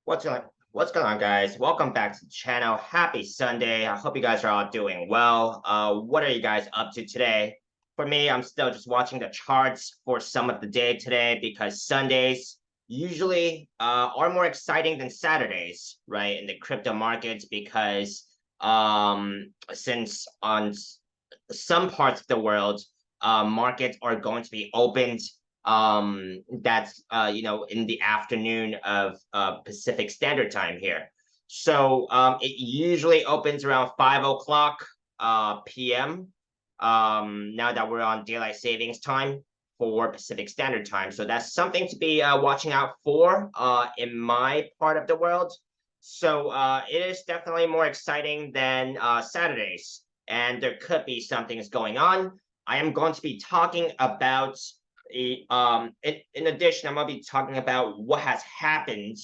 What's going on, guys? Welcome back to the channel. Happy Sunday. I hope you guys are all doing well. What are you guys up to today? For me, I'm still just watching the charts for some of the day today because Sundays usually are more exciting than Saturdays, right? In the crypto markets because since on some parts of the world, markets are going to be opened that's in the afternoon of Pacific Standard Time here. So it usually opens around 5 o'clock p.m. Now that we're on daylight savings time for Pacific Standard Time. So that's something to be watching out for in my part of the world. So it is definitely more exciting than Saturdays, and there could be something going on. I am going to be talking about in addition, I'm gonna be talking about what has happened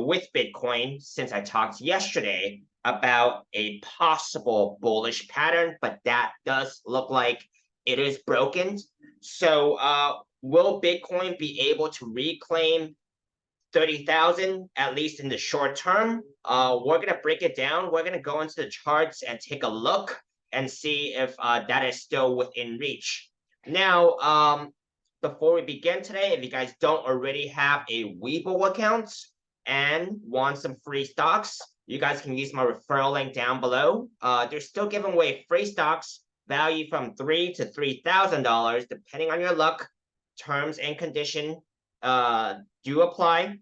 with Bitcoin since I talked yesterday about a possible bullish pattern, but that does look like it is broken. So will Bitcoin be able to reclaim 30,000 at least in the short term? We're gonna break it down. We're gonna go into the charts and take a look and see if that is still within reach. Now, before we begin today, if you guys don't already have a Webull account and want some free stocks, you guys can use my referral link down below. They're still giving away free stocks value from $3,000 to $3,000, depending on your luck. Terms and condition do apply.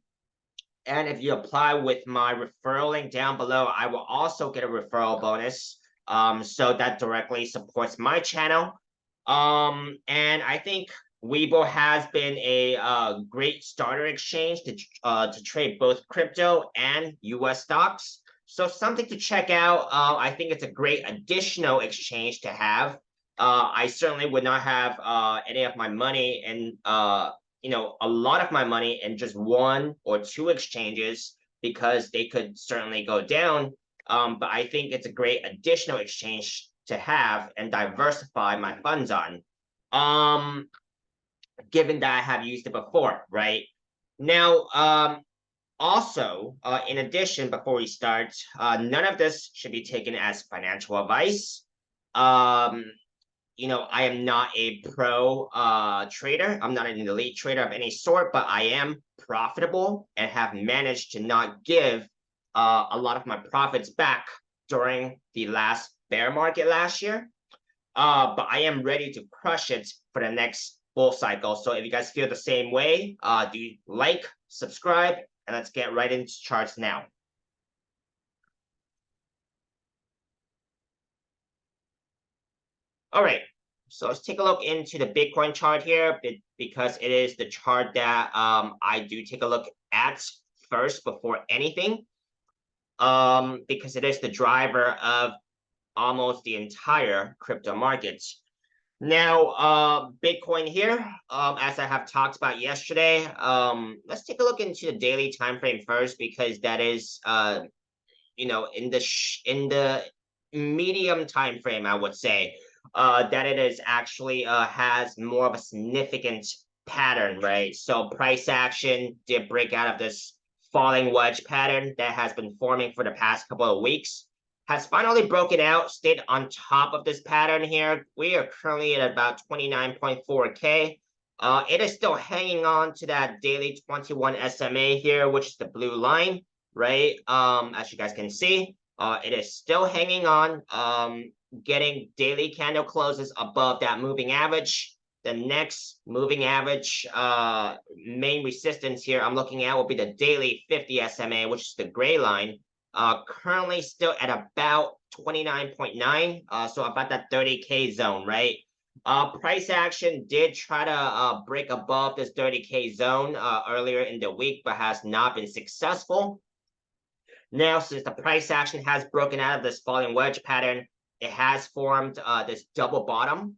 And if you apply with my referral link down below, I will also get a referral bonus. So that directly supports my channel. And I think Webull has been a great starter exchange to trade both crypto and US stocks. So something to check out. I think it's a great additional exchange to have. I certainly would not have any of my money and a lot of my money in just one or two exchanges because they could certainly go down. But I think it's a great additional exchange to have and diversify my funds on. Given that I have used it before, right? Now, also, in addition, before we start, none of this should be taken as financial advice. I am not a pro trader. I'm not an elite trader of any sort, but I am profitable and have managed to not give a lot of my profits back during the last bear market last year. But I am ready to crush it for the next bull cycle. So if you guys feel the same way, do like, subscribe, and let's get right into charts now. All right, so let's take a look into the Bitcoin chart here because it is the chart that I do take a look at first before anything, because it is the driver of almost the entire crypto markets. Now, Bitcoin here, as I have talked about yesterday, let's take a look into the daily time frame first because that is, in the medium time frame, I would say, that it is actually has more of a significant pattern, right? So price action did break out of this falling wedge pattern that has been forming for the past couple of weeks. Has finally broken out, stayed on top of this pattern here. We are currently at about 29.4K. It is still hanging on to that daily 21 SMA here, which is the blue line, right? As you guys can see, it is still hanging on, getting daily candle closes above that moving average. The next moving average main resistance here I'm looking at will be the daily 50 SMA, which is the gray line. Currently still at about 29.9, so about that 30K zone, right? Price action did try to break above this 30K zone earlier in the week, but has not been successful. Now, since the price action has broken out of this falling wedge pattern, it has formed this double bottom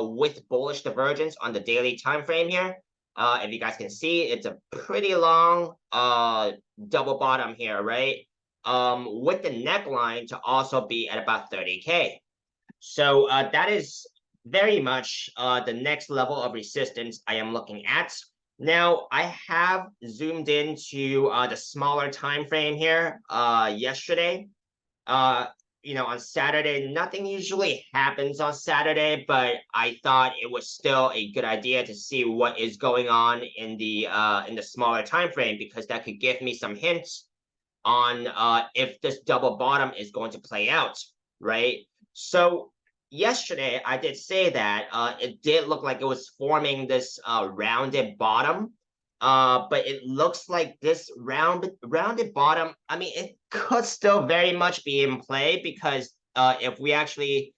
with bullish divergence on the daily time frame here. If you guys can see, it's a pretty long double bottom here, right? With the neckline to also be at about 30K. So that is very much the next level of resistance I am looking at. Now I have zoomed into the smaller time frame here yesterday. uh on Saturday, nothing usually happens on Saturday, but I thought it was still a good idea to see what is going on in the smaller time frame, because that could give me some hints on if this double bottom is going to play out, right? So yesterday I did say that it did look like it was forming this rounded bottom, but it looks like this rounded bottom, I mean, it could still very much be in play, because if we actually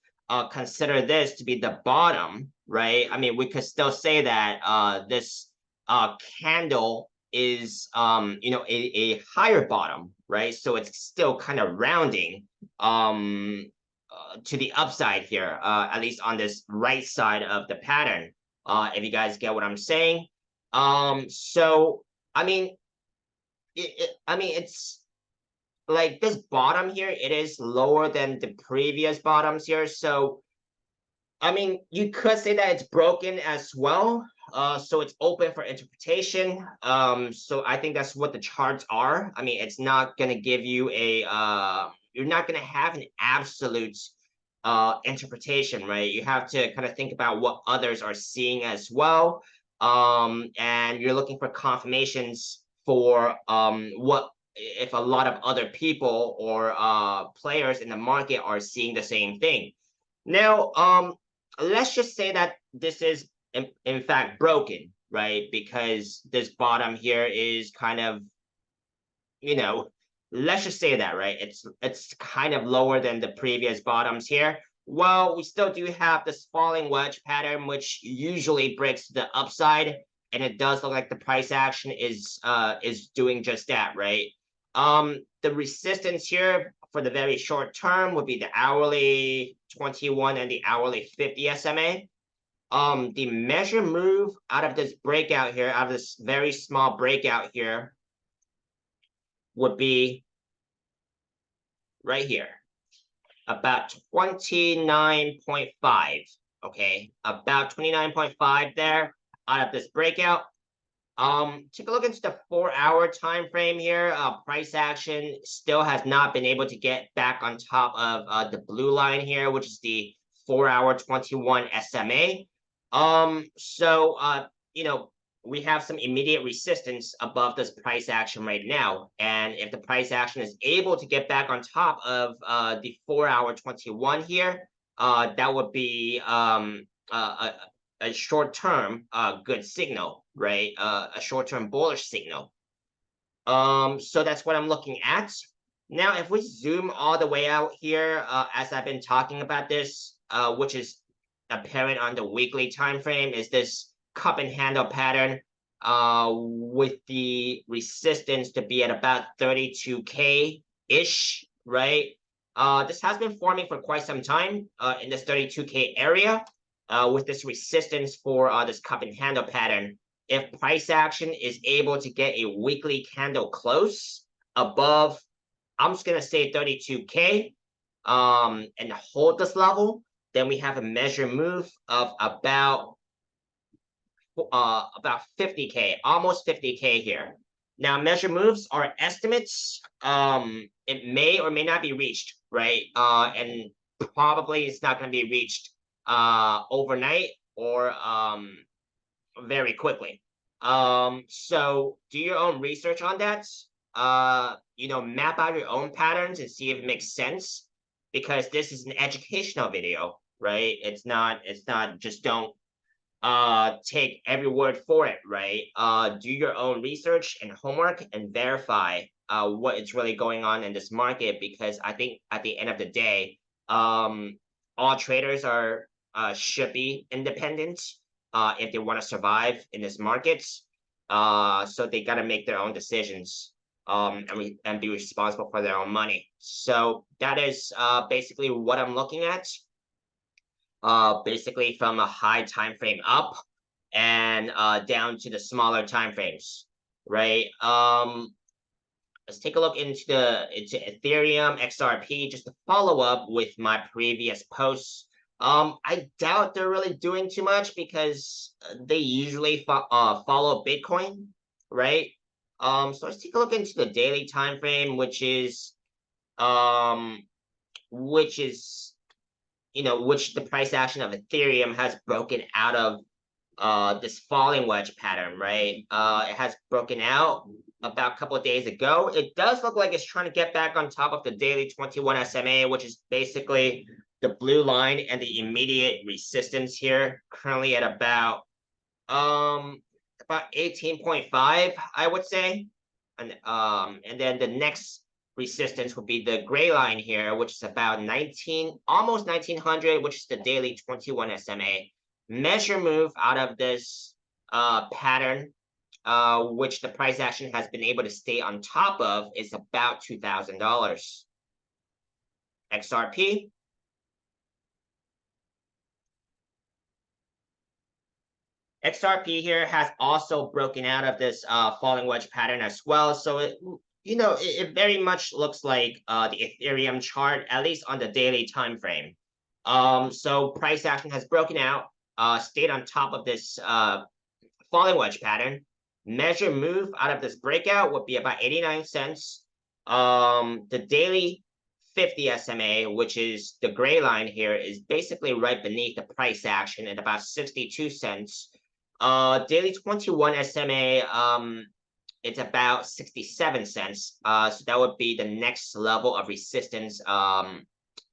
consider this to be the bottom, right? I mean, we could still say that this candle is a higher bottom, right? So it's still kind of rounding to the upside here, at least on this right side of the pattern, if you guys get what I'm saying. So I mean, it's like this bottom here, it is lower than the previous bottoms here. So I mean, you could say that it's broken as well. So it's open for interpretation. So I think that's what the charts are. I mean, it's not gonna give you a you're not gonna have an absolute interpretation, right? You have to kind of think about what others are seeing as well. And you're looking for confirmations for what if a lot of other people or players in the market are seeing the same thing. Now, let's just say that this is in fact broken, right? Because this bottom here is kind of, you know, let's just say that, right? It's kind of lower than the previous bottoms here. Well, we still do have this falling wedge pattern, which usually breaks to the upside, and it does look like the price action is doing just that, right? The resistance here for the very short term would be the hourly 21 and the hourly 50 SMA. The measure move out of this breakout here, out of this very small breakout here, would be right here, about 29.5. Okay, about 29.5 there out of this breakout. Take a look into the 4-hour time frame here. Price action still has not been able to get back on top of the blue line here, which is the 4-hour 21 SMA. So we have some immediate resistance above this price action right now. And if the price action is able to get back on top of the 4-hour 21 here, that would be a short-term good signal, right? A short-term bullish signal. So that's what I'm looking at. Now, if we zoom all the way out here, as I've been talking about this, which is apparent on the weekly time frame, is this cup and handle pattern with the resistance to be at about 32K-ish, right? This has been forming for quite some time in this 32K area with this resistance for this cup and handle pattern. If price action is able to get a weekly candle close above, I'm just gonna say 32K, and hold this level, then we have a measure move of about 50K, almost 50K here. Now, measure moves are estimates. It may or may not be reached, right? And probably it's not going to be reached overnight or very quickly. So do your own research on that. Map out your own patterns and see if it makes sense, because this is an educational video, right? It's not just don't take every word for it, right? Do your own research and homework and verify what is really going on in this market, because I think at the end of the day, all traders are should be independent if they want to survive in this market. So they got to make their own decisions and be responsible for their own money. So that is basically what I'm looking at. Basically from a high time frame up and down to the smaller time frames, right? Let's take a look into Ethereum, XRP, just to follow up with my previous posts I doubt they're really doing too much because they usually follow Bitcoin, right? So let's take a look into the daily time frame, um, which is which the price action of Ethereum has broken out of this falling wedge pattern, right? It has broken out about a couple of days ago. It does look like it's trying to get back on top of the daily 21 SMA, which is basically the blue line and the immediate resistance here, currently at about 18.5, I would say. And then the next resistance would be the gray line here, which is about 19, almost 1900, which is the daily 21 SMA. Measure move out of this pattern, which the price action has been able to stay on top of, is about $2,000. XRP. XRP here has also broken out of this falling wedge pattern as well. So it very much looks like the Ethereum chart, at least on the daily time frame. So price action has broken out, stayed on top of this falling wedge pattern. Measure move out of this breakout would be about 89 cents. The daily 50 SMA, which is the gray line here, is basically right beneath the price action at about 62 cents. Daily 21 SMA, it's about 67 cents. So that would be the next level of resistance. I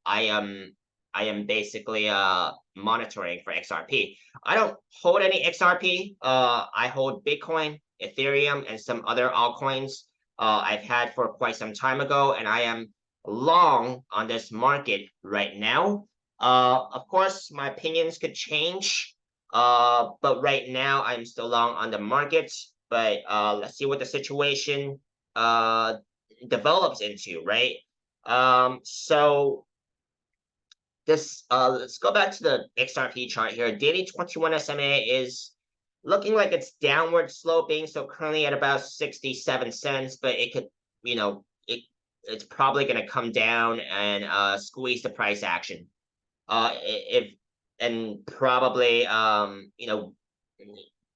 am basically monitoring for XRP. I don't hold any XRP. I hold Bitcoin, Ethereum, and some other altcoins I've had for quite some time ago, and I am long on this market right now. Of course, my opinions could change, but right now I'm still long on the market. But let's see what the situation develops into, right? So this let's go back to the XRP chart here. Daily 21 SMA is looking like it's downward sloping, so currently at about 67 cents, but it could, it's probably going to come down and squeeze the price action. If and probably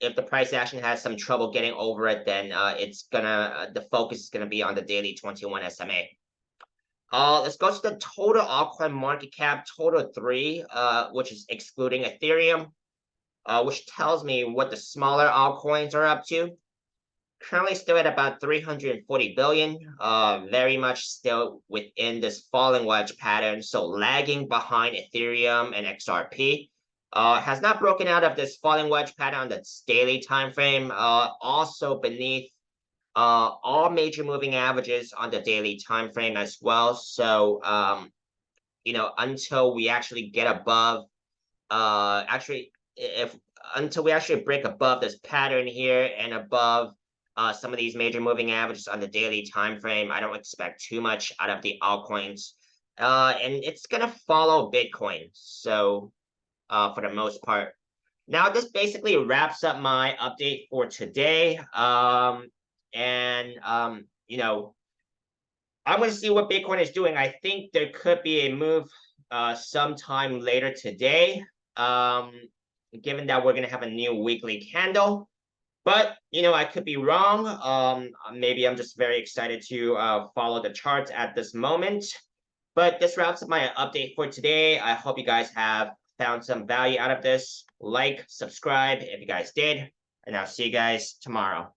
if the price action has some trouble getting over it, then the focus is gonna be on the daily 21 SMA. Let's go to the total altcoin market cap, total 3, which is excluding Ethereum, which tells me what the smaller altcoins are up to. Currently still at about 340 billion, very much still within this falling wedge pattern, so lagging behind Ethereum and XRP. Has not broken out of this falling wedge pattern on the daily time frame. Also beneath all major moving averages on the daily time frame as well. So until we actually get above, until we actually break above this pattern here and above some of these major moving averages on the daily time frame, I don't expect too much out of the altcoins. And it's gonna follow Bitcoin. So for the most part. Now, this basically wraps up my update for today. I'm going to see what Bitcoin is doing. I think there could be a move sometime later today, given that we're going to have a new weekly candle. But, I could be wrong. Maybe I'm just very excited to follow the charts at this moment. But this wraps up my update for today. I hope you guys have found some value out of this. Like, subscribe if you guys did, and I'll see you guys tomorrow.